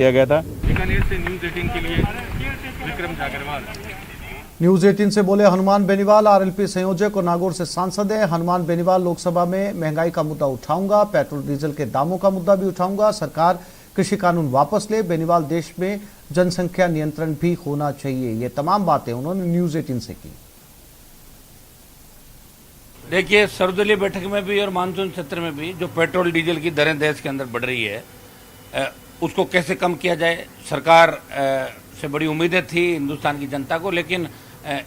किया गया था। बीकानेर से न्यूज़ 18 के लिए विक्रम जागरवाल। न्यूज़ 18 से बोले हनुमान बेनीवाल, आरएलपी संयोजक और नागौर से सांसद हैं। हनुमान बेनीवाल, लोकसभा में महंगाई का मुद्दा उठाऊंगा, पेट्रोल डीजल के दामों का मुद्दा भी उठाऊंगा, सरकार कृषि कानून वापस ले, बेनीवाल देश में जनसंख्या नियंत्रण भी होना चाहिए। ये तमाम बातें उन्होंने न्यूज़ 18 से की। देखिए, सर्वदलीय बैठक में भी और मानसून सत्र में भी जो पेट्रोल डीजल की दरें देश के अंदर बढ़ रही है, उसको कैसे कम किया जाए, सरकार से बड़ी उम्मीदें थी हिंदुस्तान की जनता को, लेकिन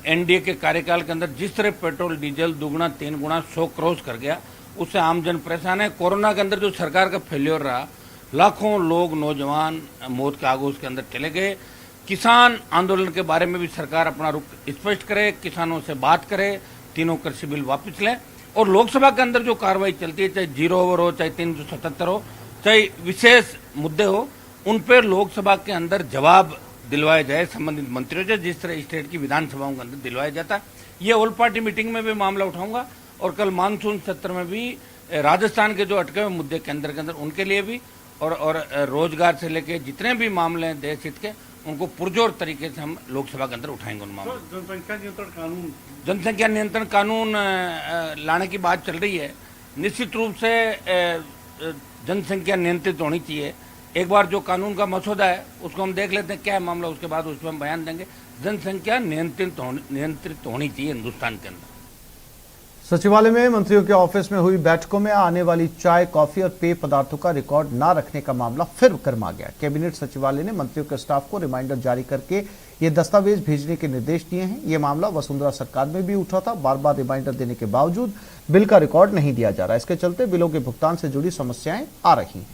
एनडीए के कार्यकाल के अंदर जिस तरह पेट्रोल डीजल दुगुना 3 गुना 100 क्रॉस कर गया, उससे आम जन परेशान है। कोरोना के अंदर जो सरकार का फेल्योर रहा, लाखों लोग नौजवान मौत के आगोश के अंदर चले गए। किसान आंदोलन के बारे में भी सरकार अपना रुख स्पष्ट करे, किसानों से बात करे, तीनों कृषि बिल वापस लें, और लोकसभा के अंदर जो कार्रवाई चलती है, चाहे 0 ओवर हो, चाहे 377 हो, चाहे विशेष मुद्दे हो, उन पर लोकसभा के अंदर जवाब दिलवाया जाए संबंधित मंत्रियों से, जिस तरह स्टेट की विधानसभाओं के अंदर दिलवाया जाता है। ये ऑल पार्टी मीटिंग में भी मामला उठाऊंगा, और कल मानसून सत्र में भी राजस्थान के जो अटके हुए मुद्दे केंद्र के अंदर उनके लिए भी, और रोजगार से लेके जितने भी मामले हैं देश हित के, उनको पुरजोर तरीके से हम लोकसभा के अंदर उठाएंगे उन मामलों। जनसंख्या नियंत्रण कानून लाने की बात चल रही है। निश्चित रूप से जनसंख्या नियंत्रित होनी चाहिए। एक बार जो कानून का मसौदा है उसको हम देख लेते हैं क्या है मामला, उसके बाद उस पर हम बयान देंगे। जनसंख्या नियंत्रित होनी चाहिए हिंदुस्तान के अंदर। सचिवालय में मंत्रियों के ऑफिस में हुई बैठकों में आने वाली चाय, कॉफी और पेय पदार्थों का रिकॉर्ड न रखने का मामला फिर गर्मा गया। कैबिनेट सचिवालय ने मंत्रियों के स्टाफ को रिमाइंडर जारी करके ये दस्तावेज भेजने के निर्देश दिए हैं। ये मामला वसुंधरा सरकार में भी उठा था। बार बार रिमाइंडर देने के बावजूद बिल का रिकॉर्ड नहीं दिया जा रहा। इसके चलते बिलों के भुगतान से जुड़ी समस्याएं आ रही हैं।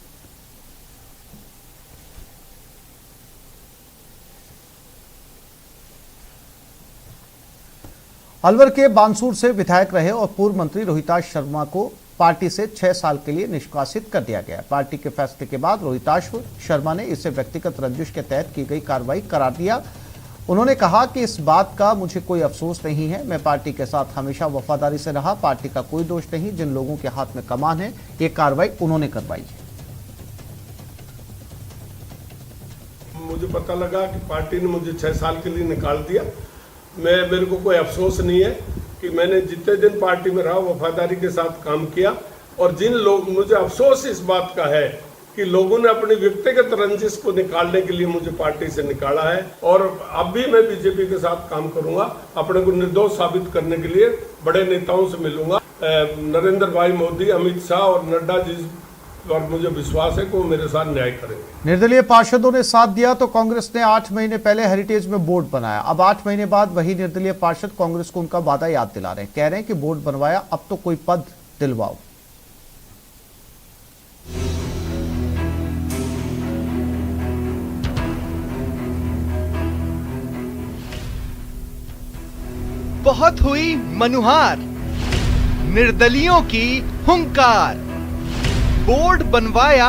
अलवर के बानसूर से विधायक रहे और पूर्व मंत्री रोहिताश शर्मा को पार्टी से 6 साल के लिए निष्कासित कर दिया गया। पार्टी के फैसले के बाद रोहिताश शर्मा ने इसे व्यक्तिगत रंजिश के तहत की गई कार्रवाई करार दिया। उन्होंने कहा कि इस बात का मुझे कोई अफसोस नहीं है, मैं पार्टी के साथ हमेशा वफादारी से रहा, पार्टी का कोई दोष नहीं, जिन लोगों के हाथ में कमान है ये कार्रवाई उन्होंने करवाई है। मुझे पता लगा कि पार्टी ने मुझे 6 साल के लिए निकाल दिया। मेरे को कोई अफसोस नहीं है कि मैंने जितने दिन पार्टी में रहा वफादारी के साथ काम किया, और जिन लोग, मुझे अफसोस इस बात का है कि लोगों ने अपनी व्यक्तिगत रंजिश को निकालने के लिए मुझे पार्टी से निकाला है, और अब भी मैं बीजेपी के साथ काम करूंगा। अपने को निर्दोष साबित करने के लिए बड़े नेताओं से मिलूंगा, नरेंद्र भाई मोदी, अमित शाह और नड्डा जी, और मुझे विश्वास है कि वो मेरे साथ न्याय करेंगे। निर्दलीय पार्षदों ने साथ दिया तो कांग्रेस ने 8 महीने पहले हेरिटेज में बोर्ड बनाया। अब 8 महीने बाद वही निर्दलीय पार्षद कांग्रेस को उनका वादा याद दिला रहे हैं। कह रहे हैं कि बोर्ड बनवाया, अब तो कोई पद दिलवाओ। बहुत हुई मनुहार, निर्दलियों की हुंकार, बोर्ड बनवाया,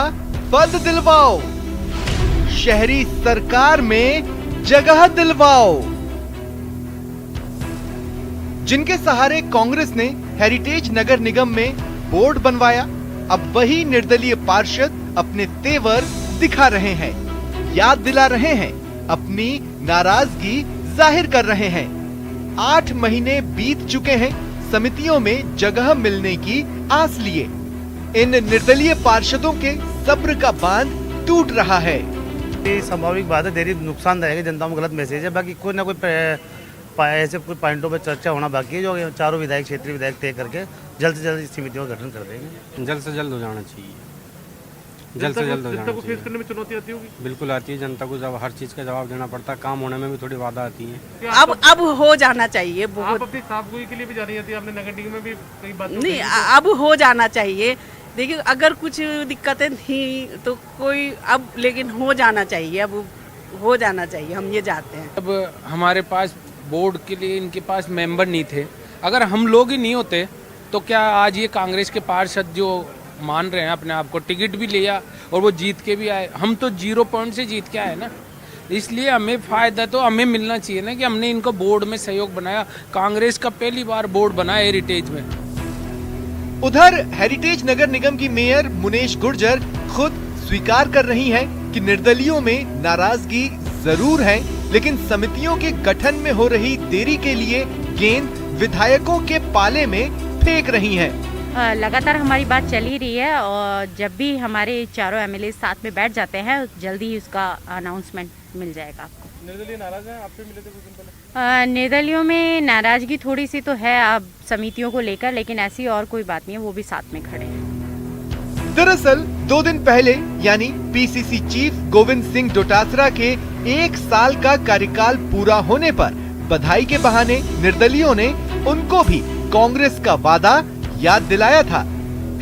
पद दिलवाओ, शहरी सरकार में जगह दिलवाओ। जिनके सहारे कांग्रेस ने हेरिटेज नगर निगम में बोर्ड बनवाया, अब वही निर्दलीय पार्षद अपने तेवर दिखा रहे हैं, याद दिला रहे हैं, अपनी नाराजगी जाहिर कर रहे हैं। 8 महीने बीत चुके हैं समितियों में जगह मिलने की आस लिए। इन निर्दलीय पार्षदों के सब्र का बांध टूट रहा है। ये स्वाभाविक बात है, देरी नुकसानदायक है, जनता में गलत मैसेज है। बाकी कोई ना कोई ऐसे कोई पॉइंटों पर चर्चा होना बाकी है, जो चारों विधायक, क्षेत्रीय विधायक तय करके जल्द से जल्द समितियों का गठन कर देंगे। जल्द से जल्द हो जाना चाहिए, जल्द से जल्द हो जाना चाहिए। फेस करने में चुनौती आती होगी? बिल्कुल आती है, जनता को जब हर चीज का जवाब देना पड़ता है, काम होने में भी थोड़ी बाधा आती है। अब हो जाना चाहिए। आप अपनी साफगोई के लिए भी जानी जाती है, आपने नगर निगम में भी कई बात नहीं, अब हो जाना चाहिए। देखिए, अगर कुछ दिक्कतें थी तो कोई, अब लेकिन हो जाना चाहिए, अब हो जाना चाहिए, हम ये चाहते हैं। अब हमारे पास बोर्ड के लिए इनके पास मेंबर नहीं थे। अगर हम लोग ही नहीं होते तो क्या आज ये कांग्रेस के पार्षद जो मान रहे हैं अपने आप को, टिकट भी लिया और वो जीत के भी आए। हम तो 0 पॉइंट से जीत के आए ना, इसलिए हमें फायदा तो हमें मिलना चाहिए ना कि हमने इनको बोर्ड में सहयोग बनाया। कांग्रेस का पहली बार बोर्ड बना हेरिटेज में। उधर हेरिटेज नगर निगम की मेयर मुनेश गुर्जर खुद स्वीकार कर रही हैं कि निर्दलियों में नाराजगी जरूर है, लेकिन समितियों के गठन में हो रही देरी के लिए गेंद विधायकों के पाले में फेंक रही है। लगातार हमारी बात चल ही रही है और जब भी हमारे चारों एमएलए साथ में बैठ जाते हैं जल्दी ही उसका अनाउंसमेंट मिल जाएगा आपको। निर्दलीय नाराज हैं, आपसे मिले थे कुछ दिन पहले? निर्दलियों में नाराजगी थोड़ी सी तो है अब समितियों को लेकर, लेकिन ऐसी और कोई बात नहीं है, वो भी साथ में खड़े हैं। दरअसल 2 दिन पहले यानी पीसीसी चीफ गोविंद सिंह डोटासरा के 1 साल का कार्यकाल पूरा होने पर बधाई के बहाने निर्दलियों ने उनको भी कांग्रेस का वादा याद दिलाया था।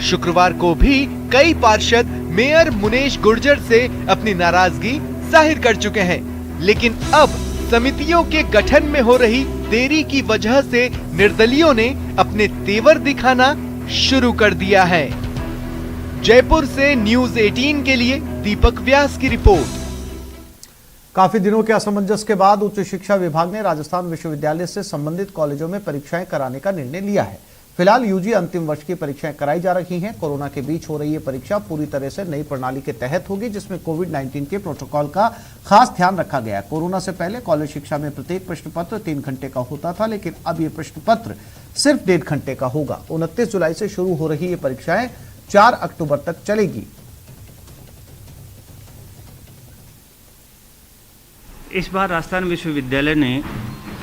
शुक्रवार को भी कई पार्षद मेयर मुनेश गुर्जर से अपनी नाराजगी जाहिर कर चुके हैं, लेकिन अब समितियों के गठन में हो रही देरी की वजह से निर्दलियों ने अपने तेवर दिखाना शुरू कर दिया है। जयपुर से न्यूज़ 18 के लिए दीपक व्यास की रिपोर्ट। काफी दिनों के असमंजस के बाद उच्च शिक्षा विभाग ने राजस्थान विश्वविद्यालय से संबंधित कॉलेजों में परीक्षाएं कराने का निर्णय लिया है। फिलहाल यूजी अंतिम वर्ष की परीक्षाएं कराई जा रही हैं। कोरोना के बीच हो रही ये परीक्षा पूरी तरह से नई प्रणाली के तहत होगी, जिसमें कोविड-19 के प्रोटोकॉल का खास ध्यान रखा गया। कोरोना से पहले कॉलेज शिक्षा में प्रत्येक प्रश्न पत्र 3 घंटे का होता था, लेकिन अब ये प्रश्न पत्र सिर्फ 1.5 घंटे का होगा। 29 जुलाई से शुरू हो रही ये परीक्षाएं 4 अक्टूबर तक चलेगी। इस बार राजस्थान विश्वविद्यालय ने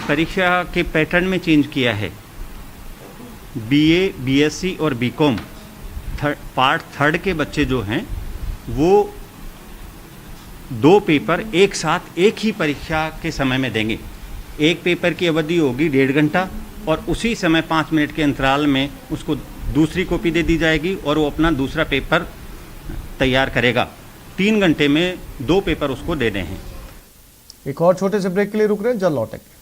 परीक्षा के पैटर्न में चेंज किया है। बीए, बीएससी और बीकॉम पार्ट 3 के बच्चे जो हैं वो 2 पेपर एक साथ एक ही परीक्षा के समय में देंगे। एक पेपर की अवधि होगी 1.5 घंटा और उसी समय 5 मिनट के अंतराल में उसको दूसरी कॉपी दे दी जाएगी और वो अपना दूसरा पेपर तैयार करेगा। 3 घंटे में 2 पेपर उसको देने हैं। एक और छोटे से ब्रेक के लिए रुक रहे हैं, जल्द लौटेंगे।